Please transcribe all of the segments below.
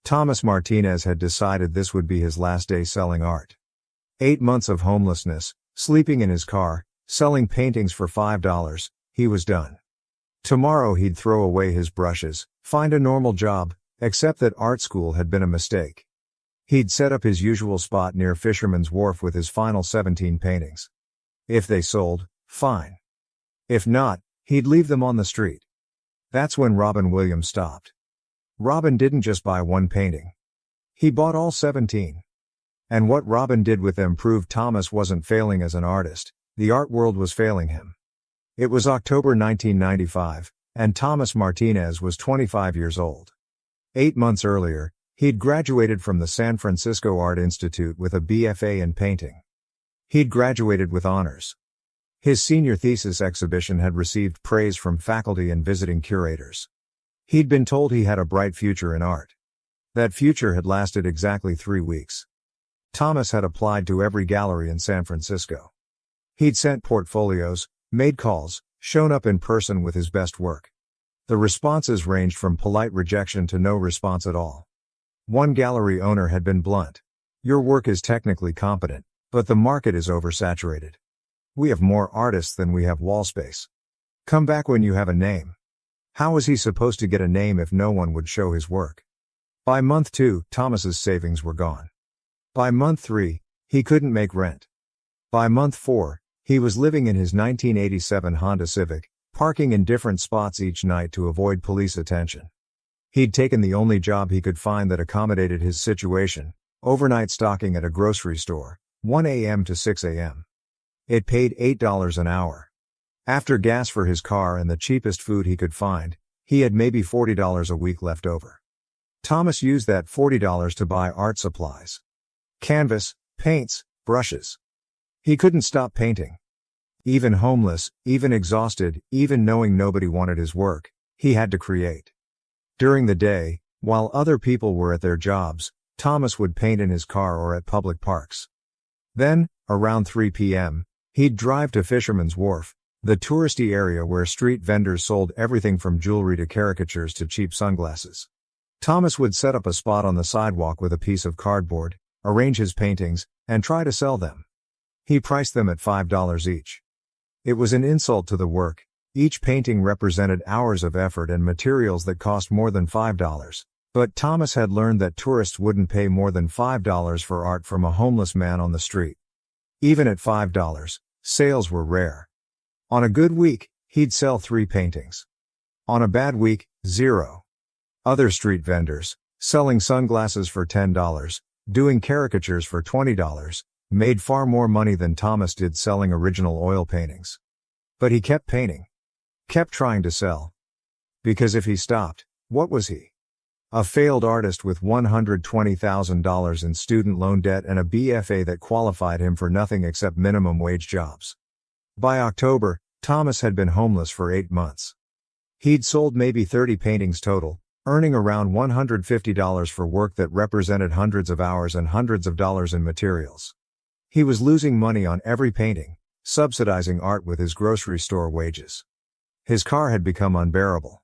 Thomas Martinez had decided this would be his last day selling art. 8 months of homelessness, sleeping in his car, selling paintings for $5, he was done. Tomorrow he'd throw away his brushes, find a normal job, except that art school had been a mistake. He'd set up his usual spot near Fisherman's Wharf with his final 17 paintings. If they sold, fine. If not, he'd leave them on the street. That's when Robin Williams stopped. Robin didn't just buy one painting. He bought all 17. And what Robin did with them proved Thomas wasn't failing as an artist, the art world was failing him. It was October 1995, and Thomas Martinez was 25 years old. 8 months earlier, he'd graduated from the San Francisco Art Institute with a BFA in painting. He'd graduated with honors. His senior thesis exhibition had received praise from faculty and visiting curators. He'd been told he had a bright future in art. That future had lasted exactly 3 weeks. Thomas had applied to every gallery in San Francisco. He'd sent portfolios, made calls, shown up in person with his best work. The responses ranged from polite rejection to no response at all. One gallery owner had been blunt. "Your work is technically competent, but the market is oversaturated. We have more artists than we have wall space. Come back when you have a name." How was he supposed to get a name if no one would show his work? By month 2, Thomas's savings were gone. By month 3, he couldn't make rent. By month 4, he was living in his 1987 Honda Civic, parking in different spots each night to avoid police attention. He'd taken the only job he could find that accommodated his situation, overnight stocking at a grocery store, 1 a.m. to 6 a.m. It paid $8 an hour. After gas for his car and the cheapest food he could find, he had maybe $40 a week left over. Thomas used that $40 to buy art supplies. Canvas, paints, brushes. He couldn't stop painting. Even homeless, even exhausted, even knowing nobody wanted his work, he had to create. During the day, while other people were at their jobs, Thomas would paint in his car or at public parks. Then, around 3 p.m., he'd drive to Fisherman's Wharf, the touristy area where street vendors sold everything from jewelry to caricatures to cheap sunglasses. Thomas would set up a spot on the sidewalk with a piece of cardboard, arrange his paintings, and try to sell them. He priced them at $5 each. It was an insult to the work. Each painting represented hours of effort and materials that cost more than $5. But Thomas had learned that tourists wouldn't pay more than $5 for art from a homeless man on the street. Even at $5, sales were rare. On a good week, he'd sell 3 paintings. On a bad week, 0. Other street vendors, selling sunglasses for $10, doing caricatures for $20, made far more money than Thomas did selling original oil paintings. But he kept painting. Kept trying to sell. Because if he stopped, what was he? A failed artist with $120,000 in student loan debt and a BFA that qualified him for nothing except minimum wage jobs. By October, Thomas had been homeless for 8 months. He'd sold maybe 30 paintings total, earning around $150 for work that represented hundreds of hours and hundreds of dollars in materials. He was losing money on every painting, subsidizing art with his grocery store wages. His car had become unbearable.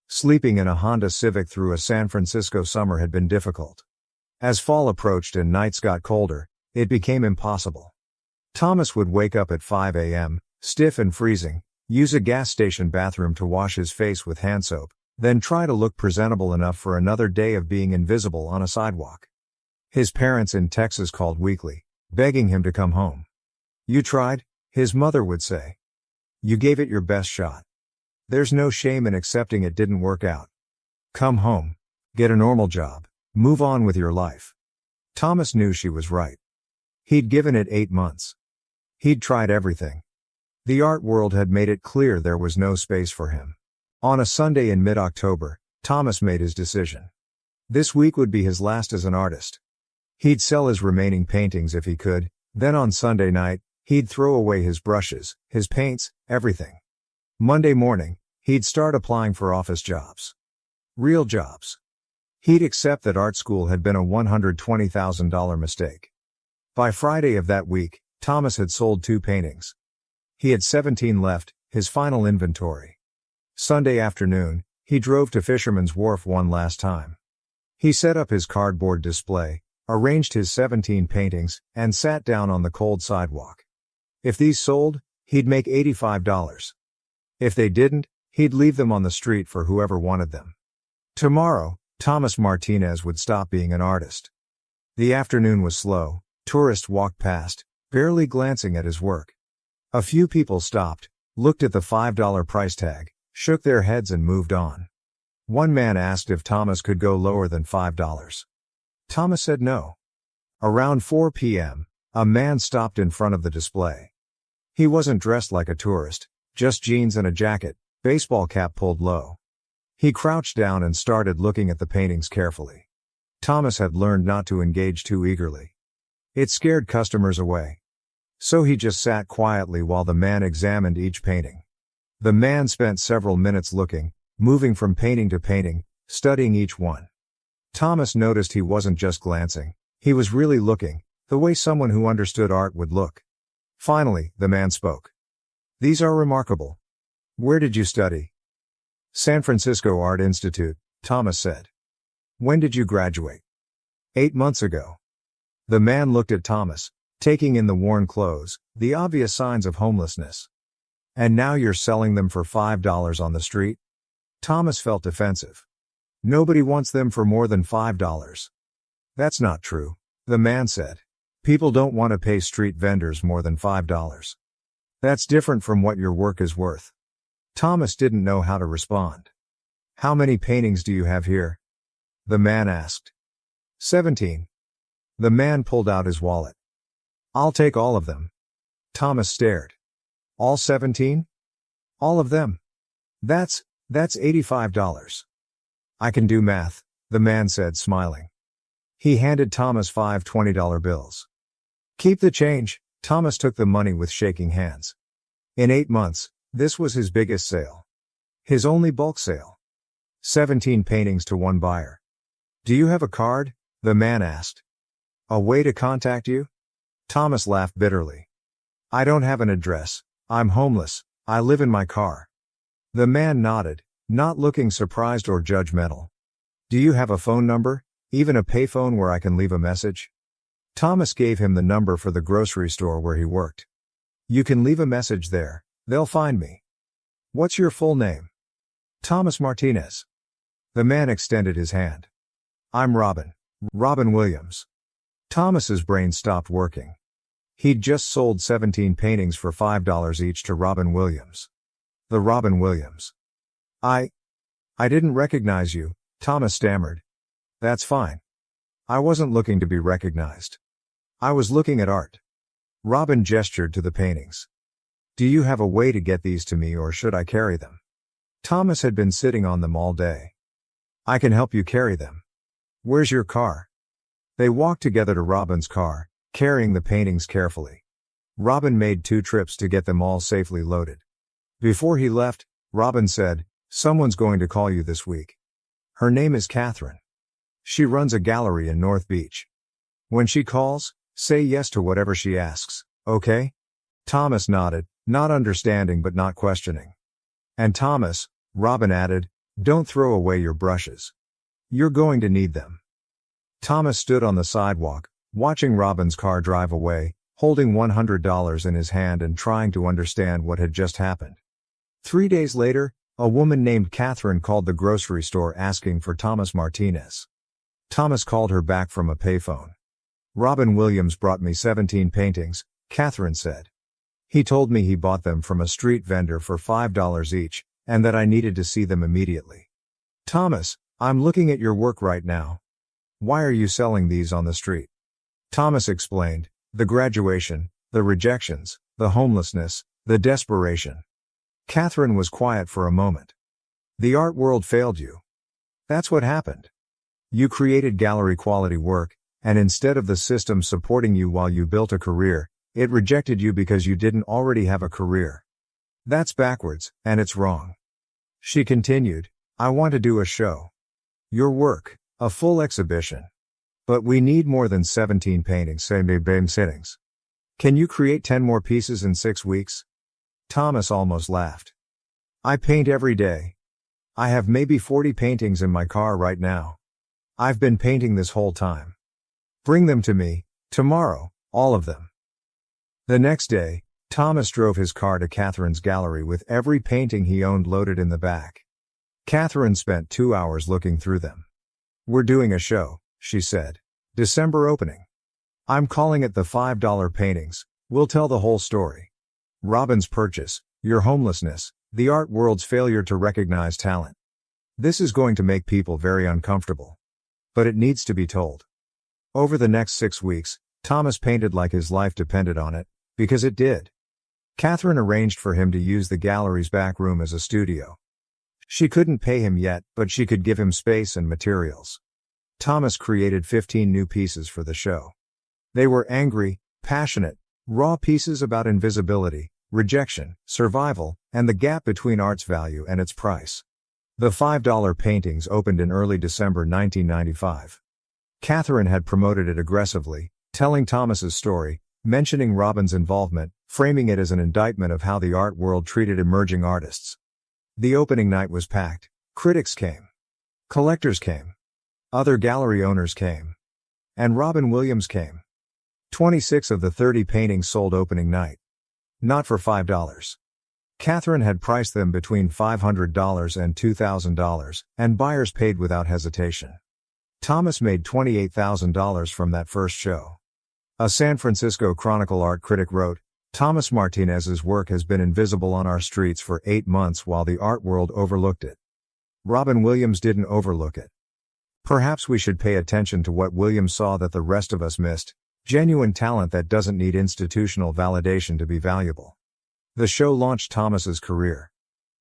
Sleeping in a Honda Civic through a San Francisco summer had been difficult. As fall approached and nights got colder, it became impossible. Thomas would wake up at 5 a.m., stiff and freezing, use a gas station bathroom to wash his face with hand soap, then try to look presentable enough for another day of being invisible on a sidewalk. His parents in Texas called weekly, begging him to come home. "You tried," his mother would say. "You gave it your best shot. There's no shame in accepting it didn't work out. Come home. Get a normal job. Move on with your life." Thomas knew she was right. He'd given it 8 months. He'd tried everything. The art world had made it clear there was no space for him. On a Sunday in mid-October, Thomas made his decision. This week would be his last as an artist. He'd sell his remaining paintings if he could, then on Sunday night, he'd throw away his brushes, his paints, everything. Monday morning, he'd start applying for office jobs. Real jobs. He'd accept that art school had been a $120,000 mistake. By Friday of that week, Thomas had sold 2 paintings. He had 17 left, his final inventory. Sunday afternoon, he drove to Fisherman's Wharf one last time. He set up his cardboard display, arranged his 17 paintings, and sat down on the cold sidewalk. If these sold, he'd make $85. If they didn't, he'd leave them on the street for whoever wanted them. Tomorrow, Thomas Martinez would stop being an artist. The afternoon was slow. Tourists walked past, barely glancing at his work. A few people stopped, looked at the $5 price tag, shook their heads and moved on. One man asked if Thomas could go lower than $5. Thomas said no. Around 4 p.m., a man stopped in front of the display. He wasn't dressed like a tourist, just jeans and a jacket, baseball cap pulled low. He crouched down and started looking at the paintings carefully. Thomas had learned not to engage too eagerly. It scared customers away. So he just sat quietly while the man examined each painting. The man spent several minutes looking, moving from painting to painting, studying each one. Thomas noticed he wasn't just glancing, he was really looking, the way someone who understood art would look. Finally, the man spoke. "These are remarkable. Where did you study?" "San Francisco Art Institute," Thomas said. "When did you graduate?" 8 months ago." The man looked at Thomas, taking in the worn clothes, the obvious signs of homelessness. "And now you're selling them for $5 on the street?" Thomas felt defensive. "Nobody wants them for more than $5. "That's not true," the man said. "People don't want to pay street vendors more than $5. That's different from what your work is worth." Thomas didn't know how to respond. "How many paintings do you have here?" the man asked. 17. The man pulled out his wallet. "I'll take all of them." Thomas stared. "All 17? All of them? That's $85. "I can do math," the man said, smiling. He handed Thomas 5 $20 bills. "Keep the change." Thomas took the money with shaking hands. In 8 months, this was his biggest sale. His only bulk sale. 17 paintings to one buyer. "Do you have a card?" the man asked. "A way to contact you?" Thomas laughed bitterly. "I don't have an address. I'm homeless. I live in my car." The man nodded, not looking surprised or judgmental. "Do you have a phone number, even a payphone where I can leave a message?" Thomas gave him the number for the grocery store where he worked. "You can leave a message there. They'll find me." "What's your full name?" "Thomas Martinez." The man extended his hand. "I'm Robin Williams." Thomas's brain stopped working. He'd just sold 17 paintings for $5 each to Robin Williams. The Robin Williams. I didn't recognize you," Thomas stammered. "That's fine. I wasn't looking to be recognized. I was looking at art." Robin gestured to the paintings. "Do you have a way to get these to me or should I carry them?" Thomas had been sitting on them all day. "I can help you carry them. Where's your car?" They walked together to Robin's car, carrying the paintings carefully. Robin made 2 trips to get them all safely loaded. Before he left, Robin said, "Someone's going to call you this week. Her name is Catherine. She runs a gallery in North Beach. When she calls, say yes to whatever she asks, okay?" Thomas nodded, not understanding but not questioning. "And Thomas," Robin added, "don't throw away your brushes. You're going to need them." Thomas stood on the sidewalk, watching Robin's car drive away, holding $100 in his hand and trying to understand what had just happened. 3 days later, a woman named Catherine called the grocery store asking for Thomas Martinez. Thomas called her back from a payphone. "Robin Williams brought me 17 paintings," Catherine said. "He told me he bought them from a street vendor for $5 each, and that I needed to see them immediately." "Thomas, I'm looking at your work right now. Why are you selling these on the street?" Thomas explained, the graduation, the rejections, the homelessness, the desperation. Catherine was quiet for a moment. "The art world failed you. That's what happened. You created gallery quality work, and instead of the system supporting you while you built a career, it rejected you because you didn't already have a career. That's backwards, and it's wrong." She continued, "I want to do a show. Your work, a full exhibition. But we need more than 17 paintings, same sittings. Can you create 10 more pieces in 6 weeks?" Thomas almost laughed. "I paint every day. I have maybe 40 paintings in my car right now. I've been painting this whole time. Bring them to me, tomorrow, all of them. The next day, Thomas drove his car to Catherine's gallery with every painting he owned loaded in the back. Catherine spent 2 hours looking through them. We're doing a show, she said. December opening. I'm calling it the $5 paintings. We'll tell the whole story. Robin's purchase, your homelessness, the art world's failure to recognize talent. This is going to make people very uncomfortable. But it needs to be told. Over the next 6 weeks, Thomas painted like his life depended on it, because it did. Catherine arranged for him to use the gallery's back room as a studio. She couldn't pay him yet, but she could give him space and materials. Thomas created 15 new pieces for the show. They were angry, passionate, raw pieces about invisibility, rejection, survival, and the gap between art's value and its price. The $5 paintings opened in early December 1995. Catherine had promoted it aggressively, telling Thomas's story, mentioning Robin's involvement, framing it as an indictment of how the art world treated emerging artists. The opening night was packed. Critics came. Collectors came. Other gallery owners came. And Robin Williams came. 26 of the 30 paintings sold opening night. Not for $5. Catherine had priced them between $500 and $2,000, and buyers paid without hesitation. Thomas made $28,000 from that first show. A San Francisco Chronicle art critic wrote, Thomas Martinez's work has been invisible on our streets for 8 months while the art world overlooked it. Robin Williams didn't overlook it. Perhaps we should pay attention to what Williams saw that the rest of us missed, genuine talent that doesn't need institutional validation to be valuable. The show launched Thomas's career.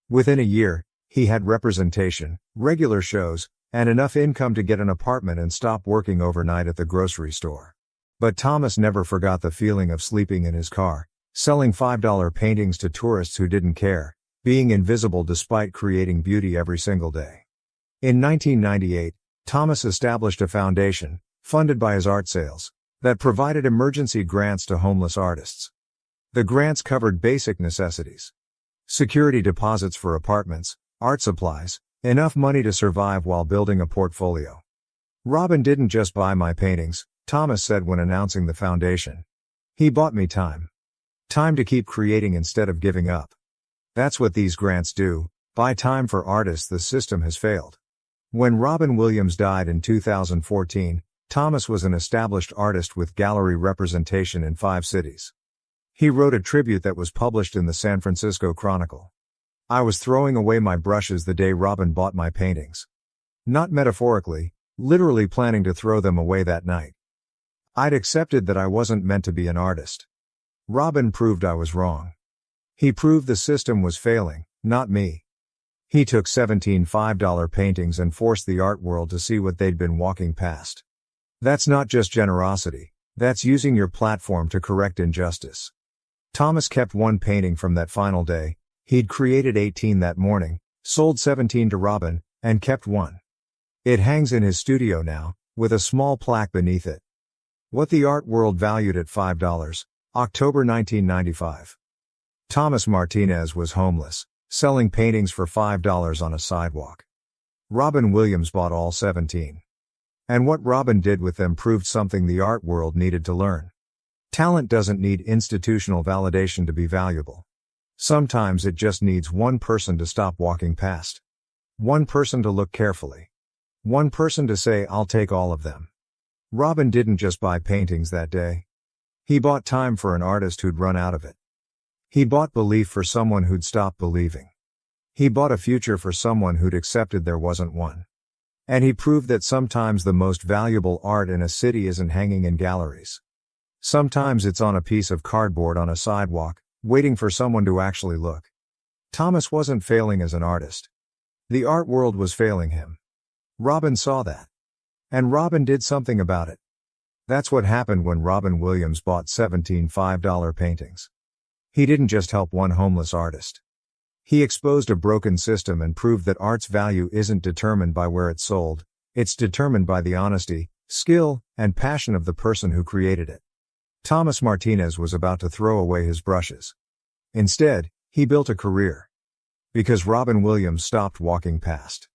Within a year, he had representation, regular shows, and enough income to get an apartment and stop working overnight at the grocery store. But Thomas never forgot the feeling of sleeping in his car, selling $5 paintings to tourists who didn't care, being invisible despite creating beauty every single day. In 1998, Thomas established a foundation, funded by his art sales, that provided emergency grants to homeless artists. The grants covered basic necessities. Security deposits for apartments, art supplies, enough money to survive while building a portfolio. Robin didn't just buy my paintings, Thomas said when announcing the foundation. He bought me time. Time to keep creating instead of giving up. That's what these grants do, buy time for artists the system has failed. When Robin Williams died in 2014, Thomas was an established artist with gallery representation in 5 cities. He wrote a tribute that was published in the San Francisco Chronicle. I was throwing away my brushes the day Robin bought my paintings. Not metaphorically, literally planning to throw them away that night. I'd accepted that I wasn't meant to be an artist. Robin proved I was wrong. He proved the system was failing, not me. He took 17 $5 paintings and forced the art world to see what they'd been walking past. That's not just generosity, that's using your platform to correct injustice. Thomas kept 1 painting from that final day, he'd created 18 that morning, sold 17 to Robin, and kept 1. It hangs in his studio now, with a small plaque beneath it. What the art world valued at $5, October 1995. Thomas Martinez was homeless, selling paintings for $5 on a sidewalk. Robin Williams bought all 17. And what Robin did with them proved something the art world needed to learn. Talent doesn't need institutional validation to be valuable. Sometimes it just needs one person to stop walking past. One person to look carefully. One person to say, I'll take all of them. Robin didn't just buy paintings that day. He bought time for an artist who'd run out of it. He bought belief for someone who'd stopped believing. He bought a future for someone who'd accepted there wasn't one. And he proved that sometimes the most valuable art in a city isn't hanging in galleries. Sometimes it's on a piece of cardboard on a sidewalk, waiting for someone to actually look. Thomas wasn't failing as an artist. The art world was failing him. Robin saw that. And Robin did something about it. That's what happened when Robin Williams bought 17 $5 paintings. He didn't just help one homeless artist. He exposed a broken system and proved that art's value isn't determined by where it's sold, it's determined by the honesty, skill, and passion of the person who created it. Thomas Martinez was about to throw away his brushes. Instead, he built a career. Because Robin Williams stopped walking past.